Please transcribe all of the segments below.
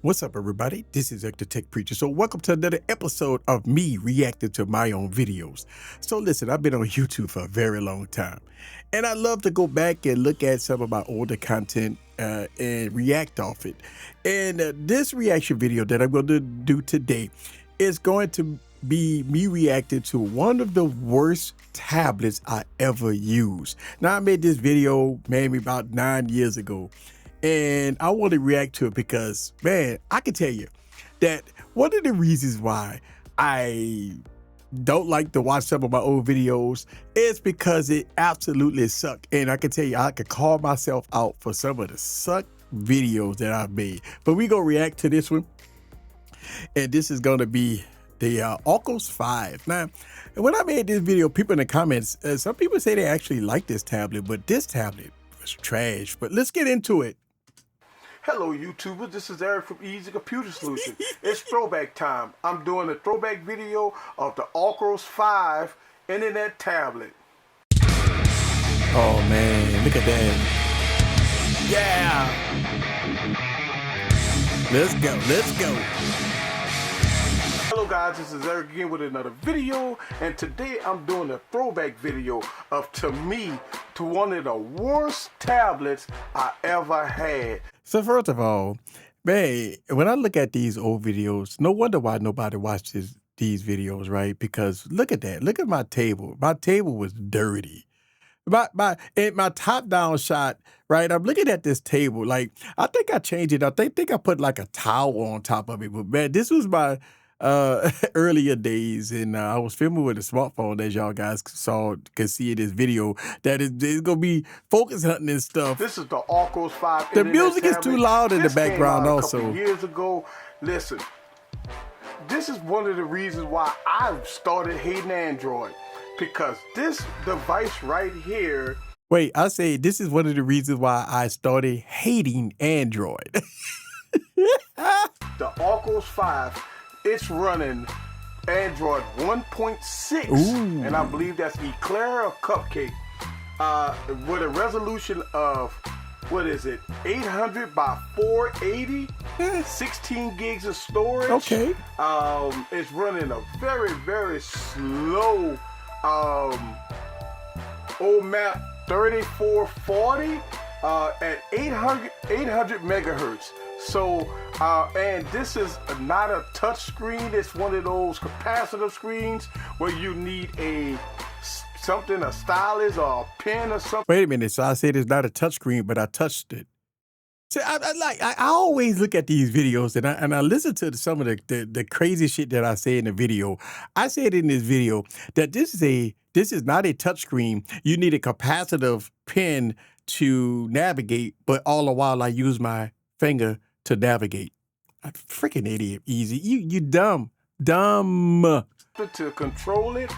What's up, everybody? This is the Tech Preacher. So welcome to another episode of me reacting to my own videos. So listen, I've been on YouTube for a very long time, and I love to go back and look at some of my older content and react off it. And this reaction video that I'm going to do today is going to be me reacting to one of the worst tablets I ever used. Now, I made this video maybe about 9 years ago, and I want to react to it because, man, I can tell you that one of the reasons why I don't like to watch some of my old videos is because it absolutely sucked. And I can tell you, I could call myself out for some of the suck videos that I've made. But we gonna react to this one. And this is gonna be the Oculus 5. Now, when I made this video, people in the comments, some people say they actually like this tablet, but this tablet was trash. But let's get into it. Hello YouTubers, this is Eric from eazycomputersolution. It's throwback time. I'm doing a throwback video of the Oculus 5 internet tablet. Oh man, look at that. Yeah! Let's go, let's go. Hello guys, this is Eric again with another video, and today I'm doing a throwback video of, to me, to one of the worst tablets I ever had. So first of all, man, when I look at these old videos, no wonder why nobody watches these videos, right? Because look at that. Look at my table. My table was dirty. My top-down shot, right? I'm looking at this table. Like, I think I changed it. I think I put like a towel on top of it. But man, this was my earlier days, and I was filming with a smartphone, as y'all guys could see in this video, that is gonna be focus hunting and stuff. This is the Oculus 5. The music is too loud in the background came out also. A couple years ago. Listen, this is one of the reasons why I started hating Android, because this device right here. Wait, I say this is one of the reasons why I started hating Android. The Oculus 5. It's running Android 1.6, and I believe that's Eclair or Cupcake, with a resolution of, what is it, 800 by 480, 16 gigs of storage. Okay. It's running a very, very slow OMAP 3440 at 800 megahertz. So, and this is not a touch screen. It's one of those capacitive screens where you need a stylus or a pen or something. Wait a minute. So I said it's not a touch screen, but I touched it. See, I always look at these videos and I listen to some of the crazy shit that I say in the video. I said in this video that this is not a touch screen. You need a capacitive pen to navigate, but all the while I use my finger to navigate. I'm freaking idiot, Easy. You dumb. To control it.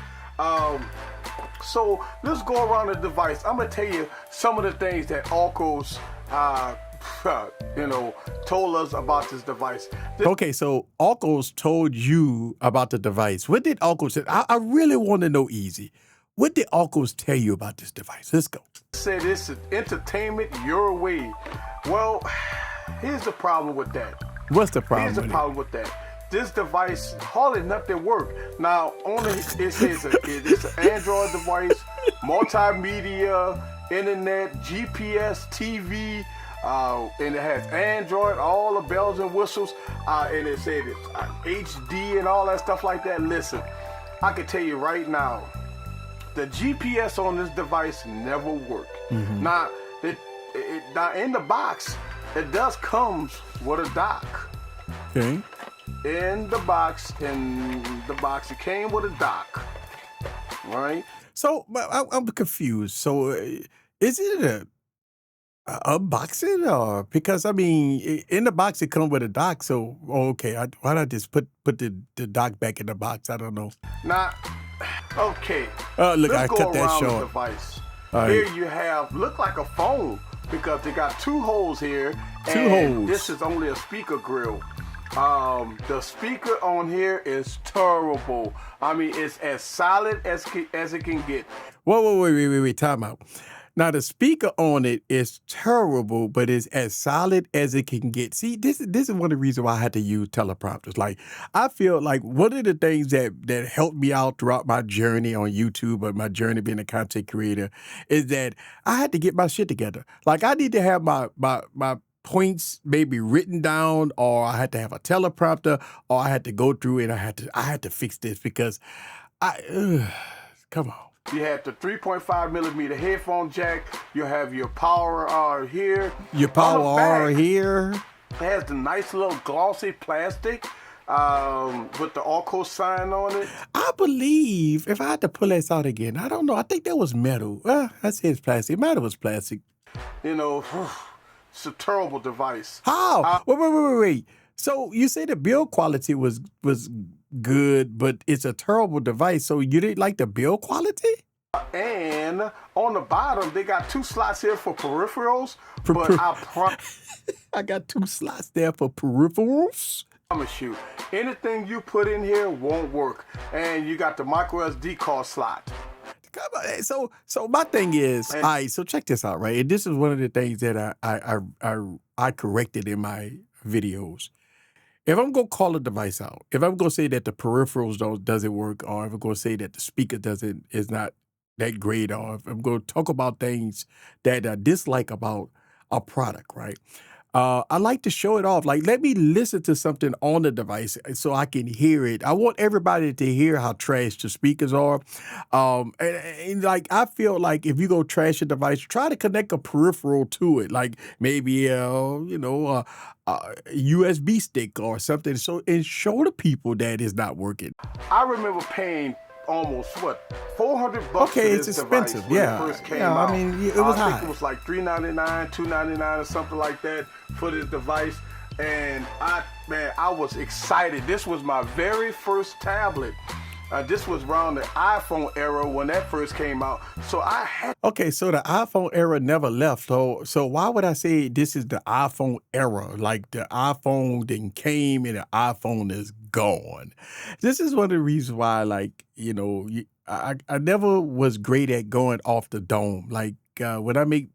So let's go around the device. I'm gonna tell you some of the things that Oculus, told us about this device. Okay, so Oculus told you about the device. What did Oculus say? I really want to know, Easy. What did Oculus tell you about this device? Let's go. Said it's entertainment your way. Well, here's the problem with that. What's the problem? Here's the problem with that. This device, hardly nothing work. Now, it says it's an Android device, multimedia, internet, GPS, TV, and it has Android, all the bells and whistles, and it said it's HD and all that stuff like that. Listen, I can tell you right now, the GPS on this device never worked. Now, now in the box, it does comes with a dock. Okay. In the box, it came with a dock. Right? So I'm confused. So is it a unboxing, or because I mean in the box it comes with a dock? So okay, why not just put the dock back in the box? I don't know. Now, okay. Look, I Let's cut go that around short. the device. All Here right. you have look like a phone, because they got two holes here. Two holes. This is only a speaker grill. The speaker on here is terrible. I mean, it's as solid as it can get. Wait, time out. Now the speaker on it is terrible, but it's as solid as it can get. See, this is one of the reasons why I had to use teleprompters. Like, I feel like one of the things that helped me out throughout my journey on YouTube or my journey being a content creator is that I had to get my shit together. Like, I need to have my points maybe written down, or I had to have a teleprompter, or I had to go through and I had to fix this because come on. You have the 3.5 millimeter headphone jack. You have your power here. Your power R here. It has the nice little glossy plastic with the Arco sign on it. I believe, if I had to pull this out again, I don't know. I think that was metal. I said it's plastic. Metal was plastic. You know, it's a terrible device. How? Wait. So you say the build quality was good, but it's a terrible device. So you didn't like the build quality? And on the bottom, they got 2 slots here for peripherals. I got 2 slots there for peripherals. Promise you, anything you put in here won't work. And you got the micro SD card slot. Come on. So my thing is, all right, so check this out, right? And this is one of the things that I corrected in my videos. If I'm going to call a device out, if I'm going to say that the peripherals doesn't work, or if I'm going to say that the speaker is not that great, or if I'm going to talk about things that I dislike about a product, right? I like to show it off. Like, let me listen to something on the device so I can hear it. I want everybody to hear how trash the speakers are. And like, I feel like if you go trash a device, try to connect a peripheral to it, like maybe a USB stick or something, and show the people that it's not working. I remember paying almost $400 okay, for it's this expensive. Device when it first came out. I mean, it was high. I think it was like $399, $299 or something like that for this device. And I was excited. This was my very first tablet. This was around the iPhone era when that first came out. So I had... Okay, so the iPhone era never left. So why would I say this is the iPhone era? Like, the iPhone then came and the iPhone is gone. This is one of the reasons why, like, you know, I never was great at going off the dome. Like, when I make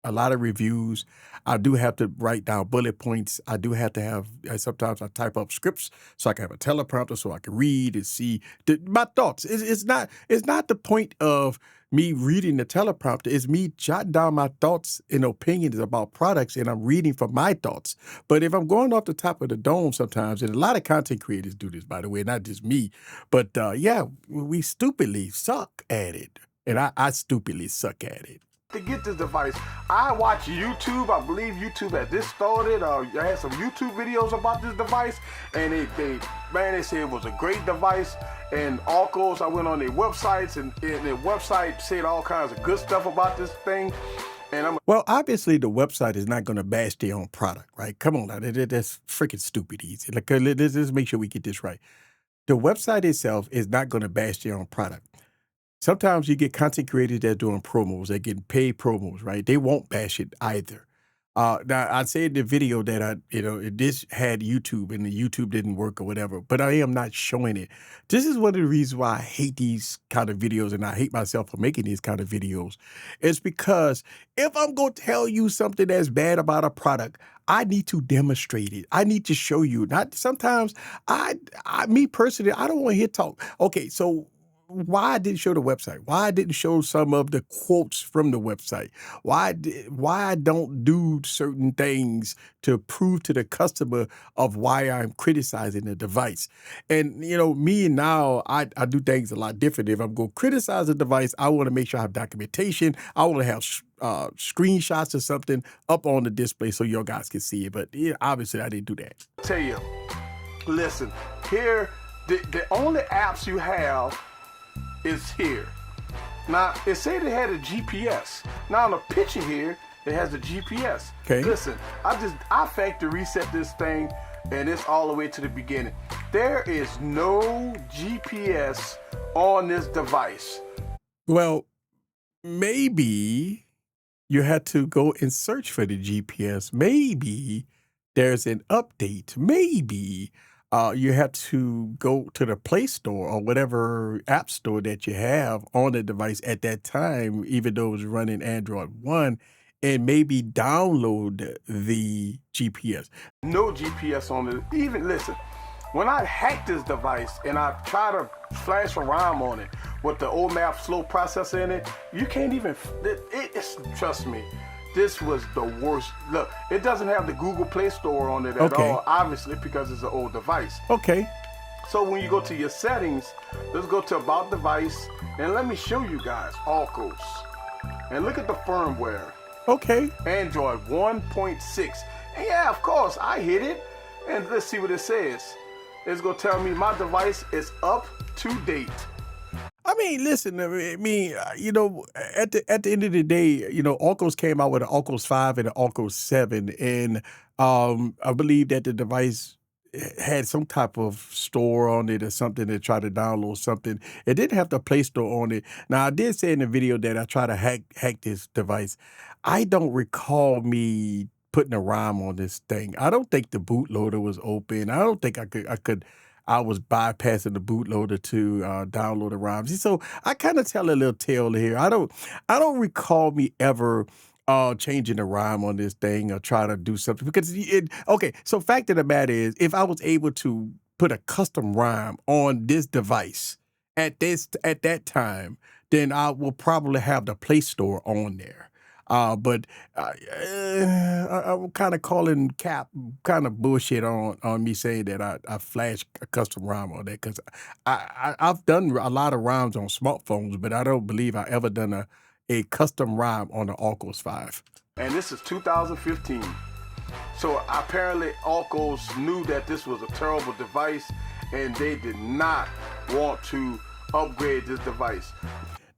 a lot of reviews, I do have to write down bullet points. I do have to have, sometimes I type up scripts so I can have a teleprompter so I can read and see my thoughts. It's not the point of me reading the teleprompter. It's me jotting down my thoughts and opinions about products, and I'm reading from my thoughts. But if I'm going off the top of the dome sometimes, and a lot of content creators do this, by the way, not just me, but yeah, we stupidly suck at it. And I stupidly suck at it. To get this device, I watched YouTube. I believe YouTube had this started. I had some YouTube videos about this device, and they said it was a great device. And Arcos, I went on their websites, and their website said all kinds of good stuff about this thing. And well, obviously the website is not going to bash their own product, right? Come on now, that's freaking stupid easy. Like, let's make sure we get this right. The website itself is not going to bash their own product. Sometimes you get content creators that are doing promos, they're getting paid promos, right? They won't bash it either. Now, I said in the video that this had YouTube and the YouTube didn't work or whatever, but I am not showing it. This is one of the reasons why I hate these kind of videos, and I hate myself for making these kind of videos. It's because if I'm going to tell you something that's bad about a product, I need to demonstrate it. I need to show you. Not sometimes me personally, I don't want to hear talk. Okay, so why I didn't show the website? Why I didn't show some of the quotes from the website? Why I don't do certain things to prove to the customer of why I'm criticizing the device? And me now, I do things a lot different. If I'm going to criticize a device, I want to make sure I have documentation. I want to have screenshots or something up on the display so your guys can see it. But obviously, I didn't do that. Tell you, listen, here the only apps you have is here. Now, it said it had a GPS. Now, on the picture here, it has a GPS. Okay. Listen, I factory reset this thing, and it's all the way to the beginning. There is no GPS on this device. Well, maybe you had to go and search for the GPS. Maybe there's an update. Maybe. you have to go to the Play Store or whatever app store that you have on the device at that time, even though it was running Android 1, and maybe download the GPS. No GPS on it. Even listen, when I hacked this device and I try to flash a ROM on it with the OMAP slow processor in it, you can't even. It's trust me. This was the worst. Look, it doesn't have the Google Play Store on it at all, obviously, because it's an old device. Okay. So when you go to your settings, let's go to About Device, and let me show you guys AUKOS. And look at the firmware. Okay. Android 1.6. And yeah, of course, I hit it. And let's see what it says. It's going to tell me my device is up to date. I mean, listen, I mean, you know, at the end of the day, you know, AUKOS came out with an AUKOS 5 and an AUKOS 7, and I believe that the device had some type of store on it or something to try to download something. It didn't have the Play Store on it. Now, I did say in the video that I tried to hack this device. I don't recall me putting a ROM on this thing. I don't think the bootloader was open. I don't think I was bypassing the bootloader to download the ROMs. So I kind of tell a little tale here. I don't recall me ever changing the ROM on this thing or try to do something because okay. So fact of the matter is, if I was able to put a custom ROM on this device at that time, then I will probably have the Play Store on there. But I'm kind of calling cap, kind of bullshit on me saying that I flashed a custom ROM on that because I've done a lot of ROMs on smartphones, but I don't believe I ever done a custom ROM on the AUKOS 5. And this is 2015. So apparently AUKOS knew that this was a terrible device and they did not want to upgrade this device.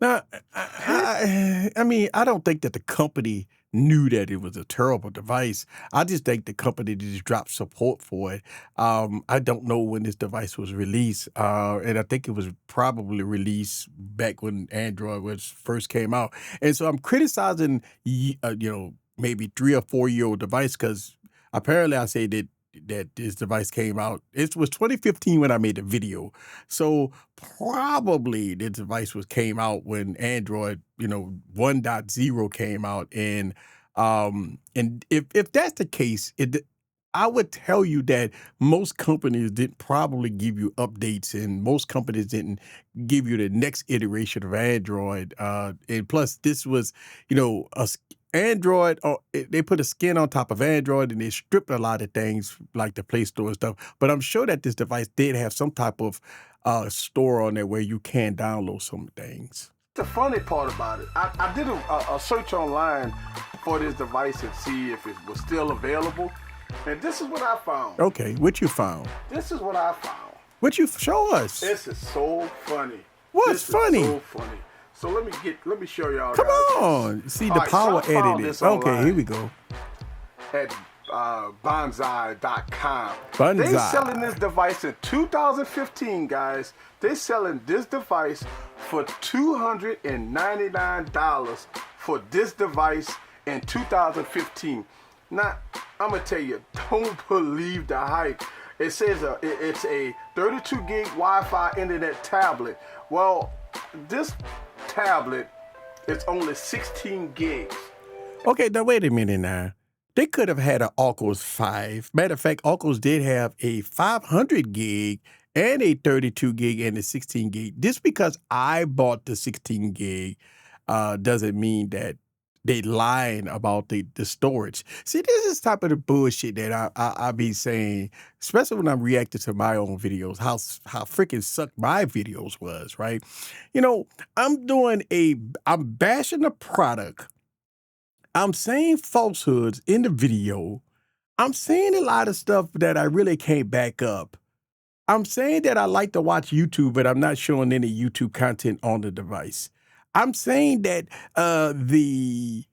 Now, I mean, I don't think that the company knew that it was a terrible device. I just think the company just dropped support for it. I don't know when this device was released, and I think it was probably released back when Android first came out. And so I'm criticizing, you know, maybe 3 or 4 year old device because apparently I say that this device came out. It was 2015 when I made the video. So probably the device came out when Android, you know, 1.0 came out. And if that's the case, I would tell you that most companies didn't probably give you updates, and most companies didn't give you the next iteration of Android. And plus, this was, you know, Android, they put a skin on top of Android and they stripped a lot of things like the Play Store and stuff. But I'm sure that this device did have some type of store on there where you can download some things. The funny part about it, I did a search online for this device and see if it was still available. And this is what I found. Okay, what you found? This is what I found. What you show us? This is so funny. What's funny? Is so funny. So let me show y'all. Come on. See the power editing. Okay, here we go. At bonsai.com. Bonsai. They selling this device in 2015, guys. They selling this device for $299 for this device in 2015. Now, I'm gonna tell you, don't believe the hype. It says it's a 32 gig Wi-Fi internet tablet. Well, this tablet is only 16 gigs. Okay, now wait a minute now. They could have had an AUKOS 5. Matter of fact, AUKOS did have a 500 gig and a 32 gig and a 16 gig. Just because I bought the 16 gig doesn't mean that they lying about the storage. See, this is type of the bullshit that I be saying, especially when I'm reacting to my own videos, how freaking suck my videos was, right? You know, I'm bashing the product. I'm saying falsehoods in the video. I'm saying a lot of stuff that I really can't back up. I'm saying that I like to watch YouTube, but I'm not showing any YouTube content on the device. I'm saying that the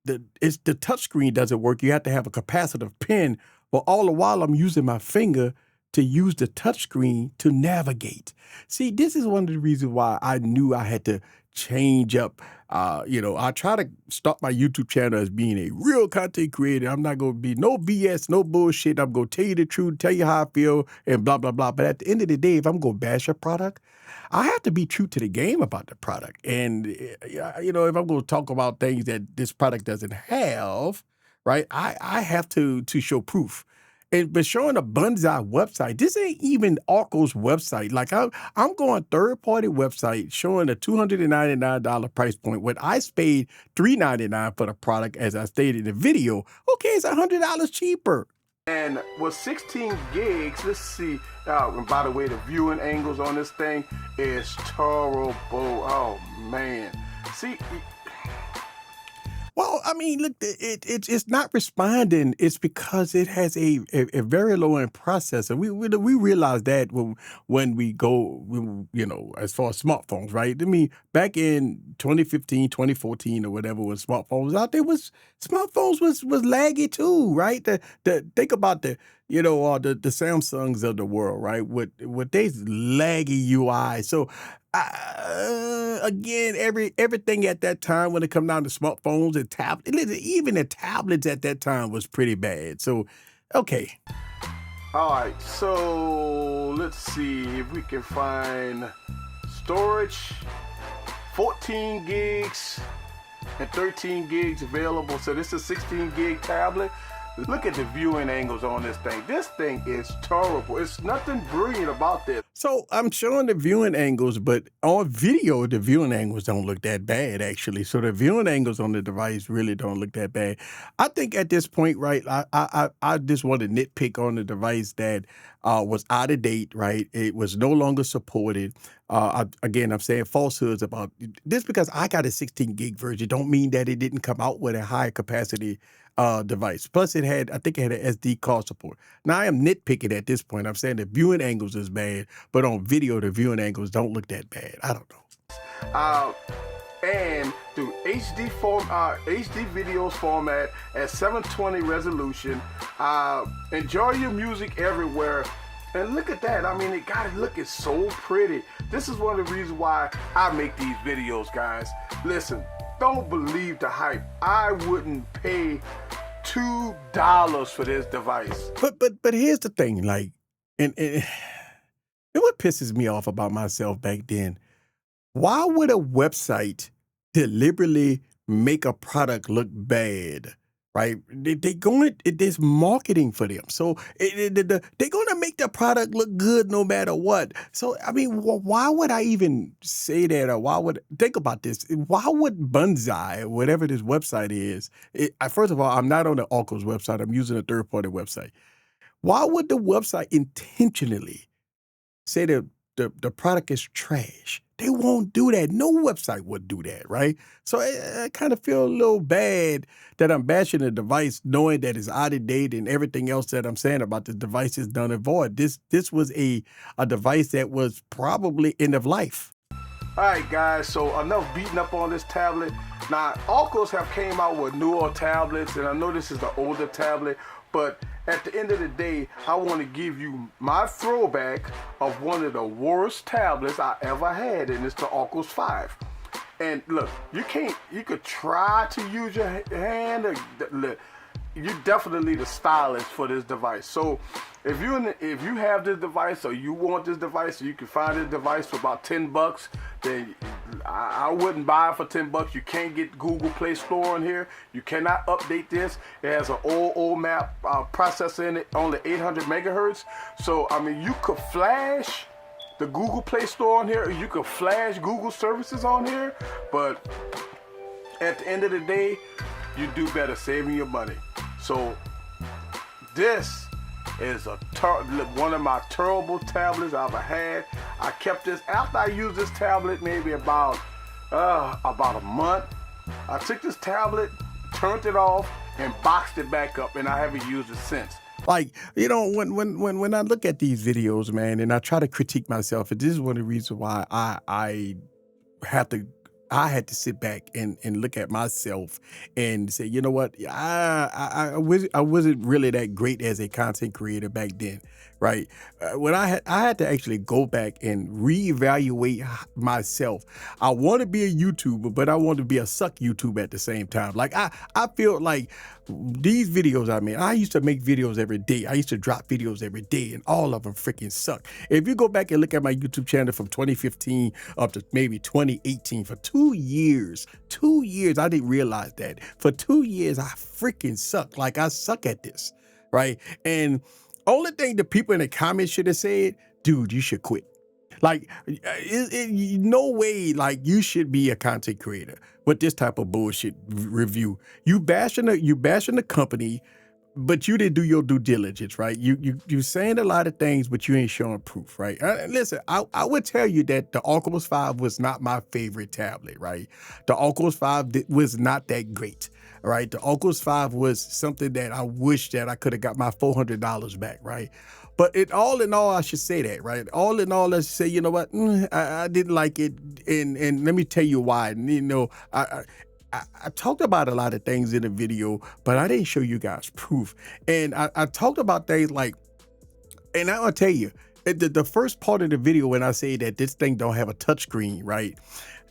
touchscreen doesn't work. You have to have a capacitive pin, but all the while I'm using my finger to use the touchscreen to navigate. See, this is one of the reasons why I knew I had to change up. I try to start my YouTube channel as being a real content creator. I'm not going to be no BS, no bullshit. I'm going to tell you the truth, tell you how I feel, and blah, blah, blah. But at the end of the day, if I'm going to bash a product, I have to be true to the game about the product. And, if I'm going to talk about things that this product doesn't have, right, I have to show proof. But showing a Bonsai website, this ain't even Oracle's website. Like I'm going third-party website showing a $299 price point when I paid $399 for the product, as I stated in the video. Okay, it's $100 cheaper. And with 16 gigs, let's see. And by the way, the viewing angles on this thing is terrible. Oh man, see. Well, I mean, look, it's not responding. It's because it has a very low-end processor. We realize that when we go, as far as smartphones, right? I mean, back in 2015, 2014, or whatever, when smartphones was out there, smartphones was laggy too, right? Think about the Samsungs of the world, right? With they laggy UI. So again, everything at that time when it come down to smartphones and tablets, even the tablets at that time was pretty bad. So, okay. All right, so let's see if we can find storage, 14 gigs and 13 gigs available. So this is a 16 gig tablet. Look at the viewing angles on this thing. This thing is terrible. It's nothing brilliant about this. So I'm showing the viewing angles, but on video, the viewing angles don't look that bad, actually. So the viewing angles on the device really don't look that bad. I think at this point, right, I just want to nitpick on the device that was out of date, right? It was no longer supported. Again, I'm saying falsehoods about this because I got a 16 gig version. Don't mean that it didn't come out with a higher capacity device. Plus, I think it had an SD card support. Now, I am nitpicking at this point. I'm saying the viewing angles is bad, but on video, the viewing angles don't look that bad. I don't know. And through HD videos format at 720 resolution. Enjoy your music everywhere. And look at that. I mean, it got it looking so pretty. This is one of the reasons why I make these videos, guys. Listen, don't believe the hype. I wouldn't pay $2 for this device. But here's the thing, like, and what pisses me off about myself back then, why would a website deliberately make a product look bad? Right? There's marketing for them. So they're going to make the product look good no matter what. So, I mean, why would I even say that? Or think about this. Why would Bonsai, whatever this website is, first of all, I'm not on the Oracle's website. I'm using a third-party website. Why would the website intentionally say that the product is trash? They won't do that. No website would do that, right? So I kind of feel a little bad that I'm bashing the device knowing that it's out of date and everything else that I'm saying about the device is done and void. This was a device that was probably end of life. All right, guys, so enough beating up on this tablet. Now, Oracle's have came out with newer tablets, and I know this is the older tablet, but at the end of the day, I want to give you my throwback of one of the worst tablets I ever had, and it's the Oracle's 5. And look, you could try to use your hand. You definitely the stylist for this device. So if you have this device or you want this device, or you can find this device for about $10, then I wouldn't buy it for $10. You can't get Google Play Store on here. You cannot update this. It has an old map processor in it, only 800 megahertz. So I mean, you could flash the Google Play Store on here. You could flash Google services on here. But at the end of the day, you do better saving your money. So this is one of my terrible tablets I've ever had. I kept this after I used this tablet maybe about a month. I took this tablet, turned it off, and boxed it back up, and I haven't used it since. Like, when I look at these videos, man, and I try to critique myself, and this is one of the reasons why I have to I had to sit back and look at myself and say, you know what, I wasn't really that great as a content creator back then, right? When I had to actually go back and reevaluate myself. I want to be a YouTuber, but I want to be a suck YouTuber at the same time. Like I feel like these videos I made, I used to make videos every day. I used to drop videos every day, and all of them freaking suck. If you go back and look at my YouTube channel from 2015 up to maybe 2018, for 2 years, I didn't realize that. For 2 years, I freaking suck. Like, I suck at this, right? And only thing the people in the comments should have said, dude, you should quit. Like, no way, like, you should be a content creator with this type of bullshit review. You bashing the company, but you didn't do your due diligence, right? You saying a lot of things, but you ain't showing proof, right? Listen, I would tell you that the Oculus 5 was not my favorite tablet, right? The Oculus 5 was not that great, right? The Oculus 5 was something that I wish that I could have got my $400 back, right? But all in all, I should say that, right? All in all, let's say, you know what, I didn't like it, and let me tell you why. And, you know, I talked about a lot of things in the video, but I didn't show you guys proof. And I talked about things like, and I'll tell you, the first part of the video when I say that this thing don't have a touchscreen, right?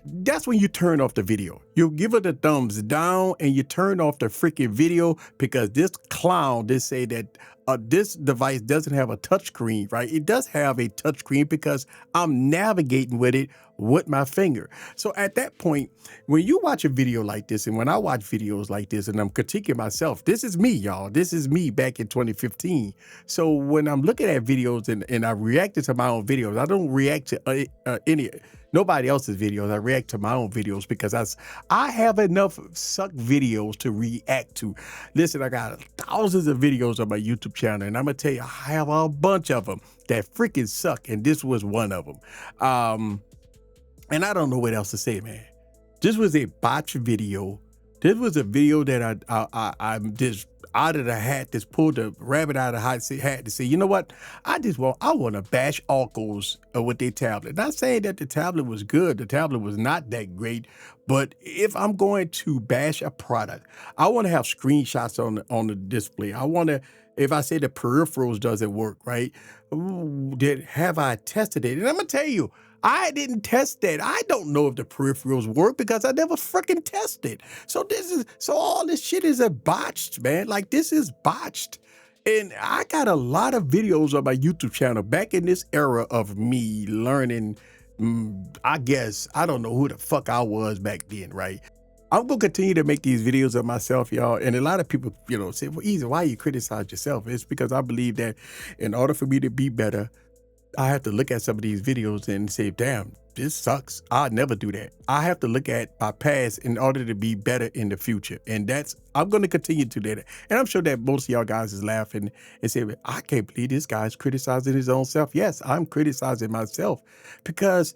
That's when you turn off the video. You give it a thumbs down and you turn off the freaking video, because this clown, they say that this device doesn't have a touchscreen, right? It does have a touchscreen because I'm navigating with it with my finger. So at that point, when you watch a video like this, and when I watch videos like this and I'm critiquing myself, this is me, y'all. This is me back in 2015. So when I'm looking at videos and I reacted to my own videos, I don't react to nobody else's videos. I react to my own videos because I have enough suck videos to react to. Listen, I got thousands of videos on my YouTube channel, and I'm gonna tell you, I have a bunch of them that freaking suck, and this was one of them. And I don't know what else to say, man. This was a botched video. This was a video that I'm just out of the hat, just pulled the rabbit out of the hat to say, you know what? I want to bash Oculus with their tablet. Not saying that the tablet was good. The tablet was not that great. But if I'm going to bash a product, I want to have screenshots on the display. I want to, if I say the peripherals doesn't work, right? Have I tested it? And I'm going to tell you, I didn't test that. I don't know if the peripherals work because I never freaking tested. So all this shit is a botched, man. Like, this is botched. And I got a lot of videos on my YouTube channel back in this era of me learning. I guess, I don't know who the fuck I was back then, right? I'm going to continue to make these videos of myself, y'all. And a lot of people, you know, say, well, Easy, why you criticize yourself? It's because I believe that in order for me to be better, I have to look at some of these videos and say, damn, this sucks. I'll never do that. I have to look at my past in order to be better in the future. And I'm going to continue to do that. And I'm sure that most of y'all guys is laughing and saying, I can't believe this guy's criticizing his own self. Yes, I'm criticizing myself because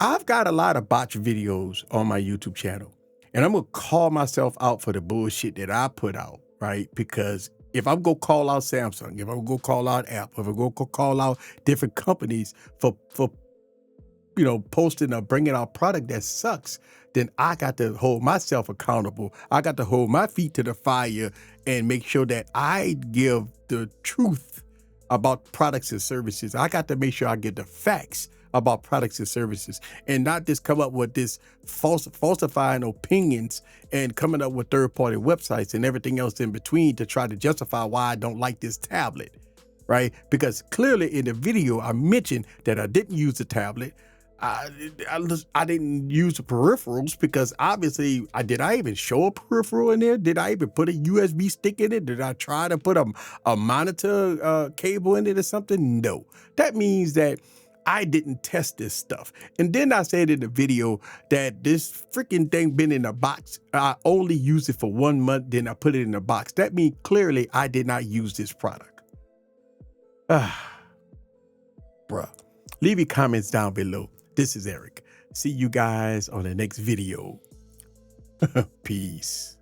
I've got a lot of botch videos on my YouTube channel. And I'm going to call myself out for the bullshit that I put out, right? Because if I'm going to call out Samsung, if I'm going to call out Apple, if I'm going to call out different companies for you know, posting or bringing out product that sucks, then I got to hold myself accountable. I got to hold my feet to the fire and make sure that I give the truth about products and services. I got to make sure I get the facts about products and services and not just come up with this falsifying opinions and coming up with third-party websites and everything else in between to try to justify why I don't like this tablet, right? Because clearly in the video, I mentioned that I didn't use the tablet. I didn't use the peripherals because obviously, did I even show a peripheral in there? Did I even put a USB stick in it? Did I try to put a monitor cable in it or something? No. That means that I didn't test this stuff. And then I said in the video that this freaking thing been in a box. I only used it for 1 month, then I put it in a box. That means clearly I did not use this product. Bruh. Leave your comments down below. This is Eric. See you guys on the next video. Peace.